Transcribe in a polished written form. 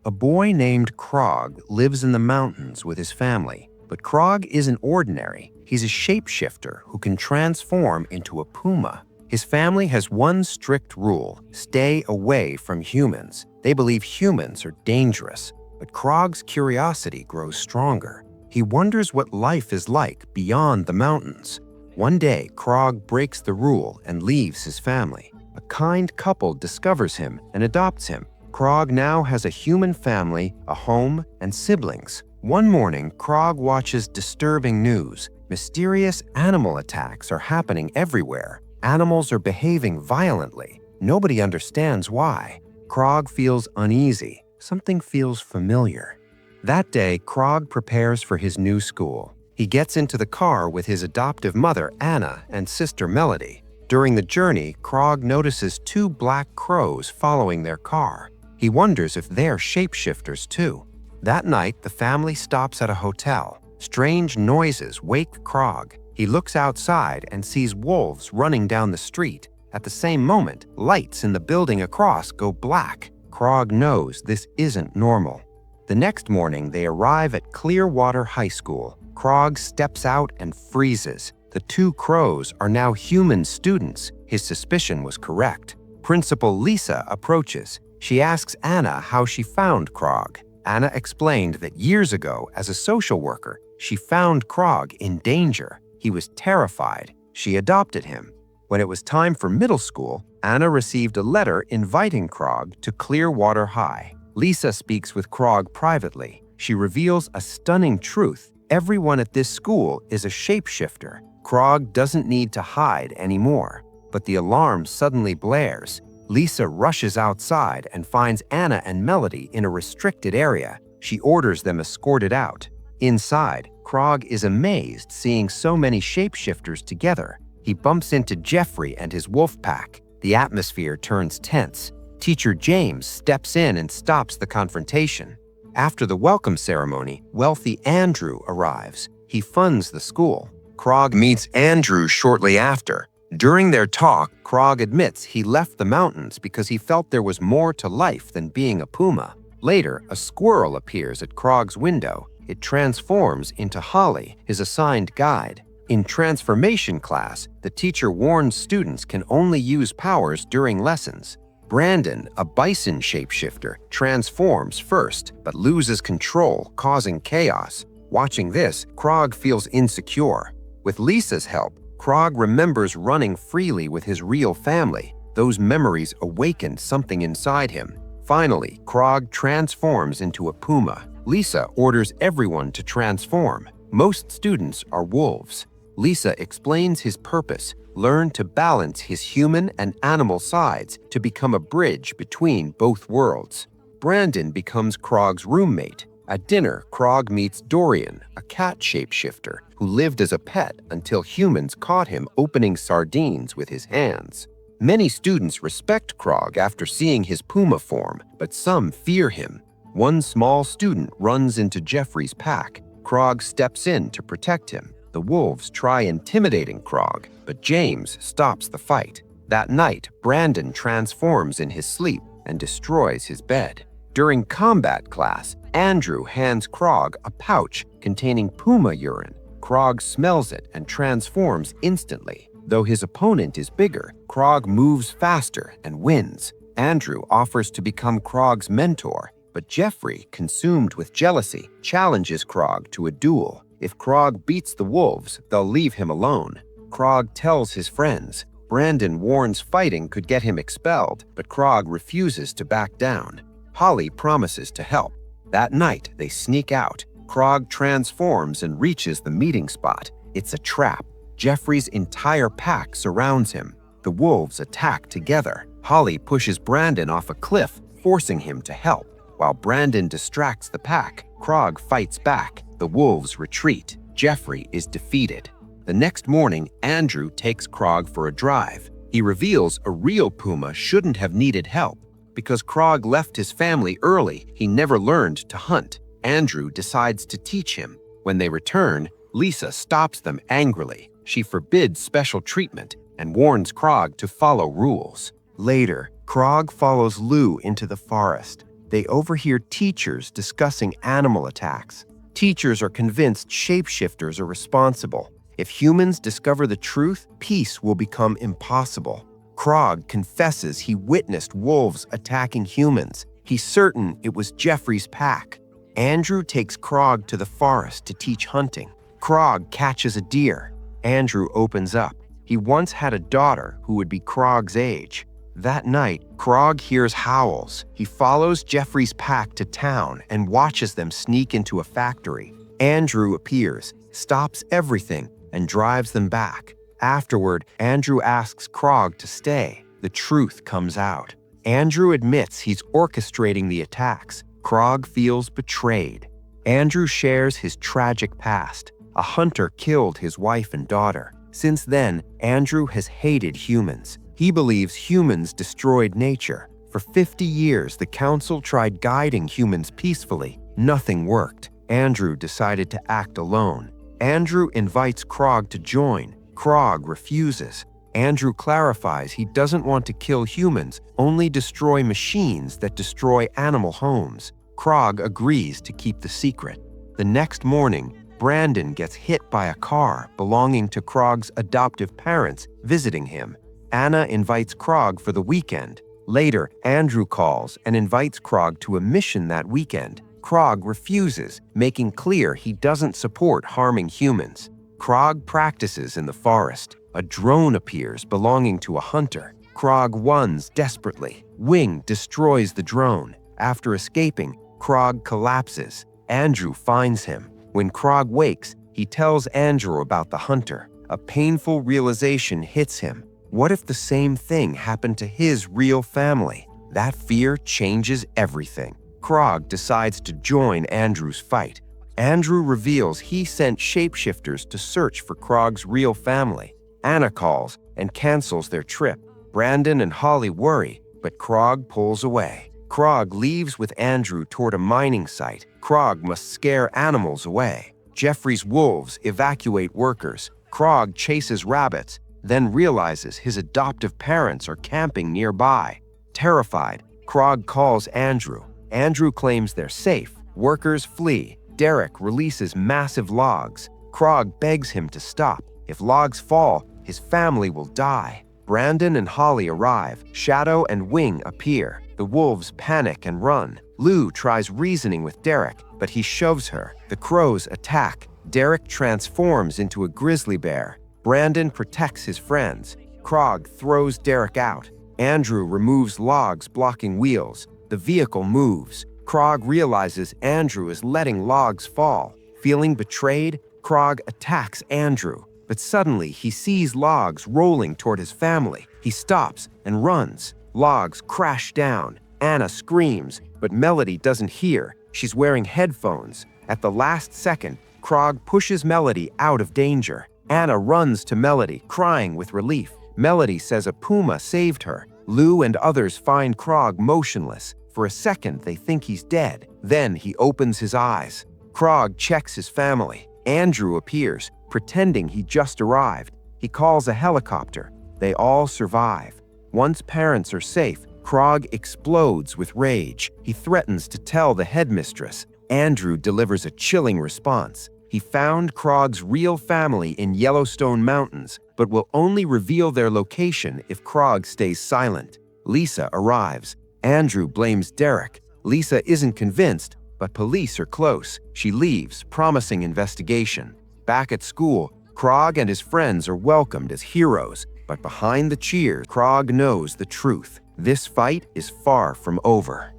A boy named Krog lives in the mountains with his family, but Krog isn't ordinary. He's a shapeshifter who can transform into a puma. His family has one strict rule: stay away from humans. They believe humans are dangerous, but Krog's curiosity grows stronger. He wonders what life is like beyond the mountains. One day, Krog breaks the rule and leaves his family. A kind couple discovers him and adopts him. Krog now has a human family, a home, and siblings. One morning, Krog watches disturbing news. Mysterious animal attacks are happening everywhere. Animals are behaving violently. Nobody understands why. Krog feels uneasy. Something feels familiar. That day, Krog prepares for his new school. He gets into the car with his adoptive mother, Anna, and sister, Melody. During the journey, Krog notices two black crows following their car. He wonders if they're shapeshifters too. That night, the family stops at a hotel. Strange noises wake Krog. He looks outside and sees wolves running down the street. At the same moment, lights in the building across go black. Krog knows this isn't normal. The next morning, they arrive at Clearwater High School. Krog steps out and freezes. The two crows are now human students. His suspicion was correct. Principal Lisa approaches. She asks Anna how she found Krog. Anna explained that years ago, as a social worker, she found Krog in danger. He was terrified. She adopted him. When it was time for middle school, Anna received a letter inviting Krog to Clearwater High. Lisa speaks with Krog privately. She reveals a stunning truth. Everyone at this school is a shapeshifter. Krog doesn't need to hide anymore. But the alarm suddenly blares. Lisa rushes outside and finds Anna and Melody in a restricted area. She orders them escorted out. Inside, Krog is amazed seeing so many shapeshifters together. He bumps into Jeffrey and his wolf pack. The atmosphere turns tense. Teacher James steps in and stops the confrontation. After the welcome ceremony, wealthy Andrew arrives. He funds the school. Krog meets Andrew shortly after. During their talk, Krog admits he left the mountains because he felt there was more to life than being a puma. Later, a squirrel appears at Krog's window. It transforms into Holly, his assigned guide. In transformation class, the teacher warns students can only use powers during lessons. Brandon, a bison shapeshifter, transforms first, but loses control, causing chaos. Watching this, Krog feels insecure. With Lisa's help, Krog remembers running freely with his real family. Those memories awaken something inside him. Finally, Krog transforms into a puma. Lisa orders everyone to transform. Most students are wolves. Lisa explains his purpose: learn to balance his human and animal sides to become a bridge between both worlds. Brandon becomes Krog's roommate. At dinner, Krog meets Dorian, a cat shapeshifter who lived as a pet until humans caught him opening sardines with his hands. Many students respect Krog after seeing his puma form, but some fear him. One small student runs into Jeffrey's pack. Krog steps in to protect him. The wolves try intimidating Krog, but James stops the fight. That night, Brandon transforms in his sleep and destroys his bed. During combat class, Andrew hands Krog a pouch containing puma urine. Krog smells it and transforms instantly. Though his opponent is bigger, Krog moves faster and wins. Andrew offers to become Krog's mentor, but Jeffrey, consumed with jealousy, challenges Krog to a duel. If Krog beats the wolves, they'll leave him alone. Krog tells his friends. Brandon warns fighting could get him expelled, but Krog refuses to back down. Holly promises to help. That night, they sneak out. Krog transforms and reaches the meeting spot. It's a trap. Jeffrey's entire pack surrounds him. The wolves attack together. Holly pushes Brandon off a cliff, forcing him to help. While Brandon distracts the pack, Krog fights back. The wolves retreat. Jeffrey is defeated. The next morning, Andrew takes Krog for a drive. He reveals a real puma shouldn't have needed help. Because Krog left his family early, he never learned to hunt. Andrew decides to teach him. When they return, Lisa stops them angrily. She forbids special treatment and warns Krog to follow rules. Later, Krog follows Lou into the forest. they overhear teachers discussing animal attacks. Teachers are convinced shapeshifters are responsible. If humans discover the truth, peace will become impossible. Krog confesses he witnessed wolves attacking humans. He's certain it was Jeffrey's pack. Andrew takes Krog to the forest to teach hunting. Krog catches a deer. Andrew opens up. He once had a daughter who would be Krog's age. That night, Krog hears howls. He follows Jeffrey's pack to town and watches them sneak into a factory. Andrew appears, stops everything, and drives them back. Afterward, Andrew asks Krog to stay. The truth comes out. Andrew admits he's orchestrating the attacks. Krog feels betrayed. Andrew shares his tragic past. A hunter killed his wife and daughter. Since then, Andrew has hated humans. He believes humans destroyed nature. For 50 years, the council tried guiding humans peacefully. Nothing worked. Andrew decided to act alone. Andrew invites Krog to join. Krog refuses. Andrew clarifies he doesn't want to kill humans, only destroy machines that destroy animal homes. Krog agrees to keep the secret. The next morning, Brandon gets hit by a car belonging to Krog's adoptive parents visiting him. Anna invites Krog for the weekend. Later, Andrew calls and invites Krog to a mission that weekend. Krog refuses, making clear he doesn't support harming humans. Krog practices in the forest. A drone appears belonging to a hunter. Krog runs desperately. Wing destroys the drone. After escaping, Krog collapses. Andrew finds him. When Krog wakes, he tells Andrew about the hunter. A painful realization hits him. What if the same thing happened to his real family? That fear changes everything. Krog decides to join Andrew's fight. Andrew reveals he sent shapeshifters to search for Krog's real family. Anna calls and cancels their trip. Brandon and Holly worry, but Krog pulls away. Krog leaves with Andrew toward a mining site. Krog must scare animals away. Jeffrey's wolves evacuate workers. Krog chases rabbits, then realizes his adoptive parents are camping nearby. Terrified, Krog calls Andrew. Andrew claims they're safe. Workers flee. Derek releases massive logs. Krog begs him to stop. If logs fall, his family will die. Brandon and Holly arrive. Shadow and Wing appear. The wolves panic and run. Lou tries reasoning with Derek, but he shoves her. The crows attack. Derek transforms into a grizzly bear. Brandon protects his friends. Krog throws Derek out. Andrew removes logs blocking wheels. The vehicle moves. Krog realizes Andrew is letting logs fall. Feeling betrayed, Krog attacks Andrew. But suddenly, he sees logs rolling toward his family. He stops and runs. Logs crash down. Anna screams, but Melody doesn't hear. She's wearing headphones. At the last second, Krog pushes Melody out of danger. Anna runs to Melody, crying with relief. Melody says a Puma saved her. Lou and others find Krog motionless. For a second, they think he's dead. Then he opens his eyes. Krog checks his family. Andrew appears, pretending he just arrived. He calls a helicopter. They all survive. Once parents are safe, Krog explodes with rage. He threatens to tell the headmistress. Andrew delivers a chilling response. He found Krog's real family in Yellowstone Mountains, but will only reveal their location if Krog stays silent. Lisa arrives. Andrew blames Derek. Lisa isn't convinced, but police are close. She leaves, promising investigation. Back at school, Krog and his friends are welcomed as heroes, but behind the cheers, Krog knows the truth. This fight is far from over.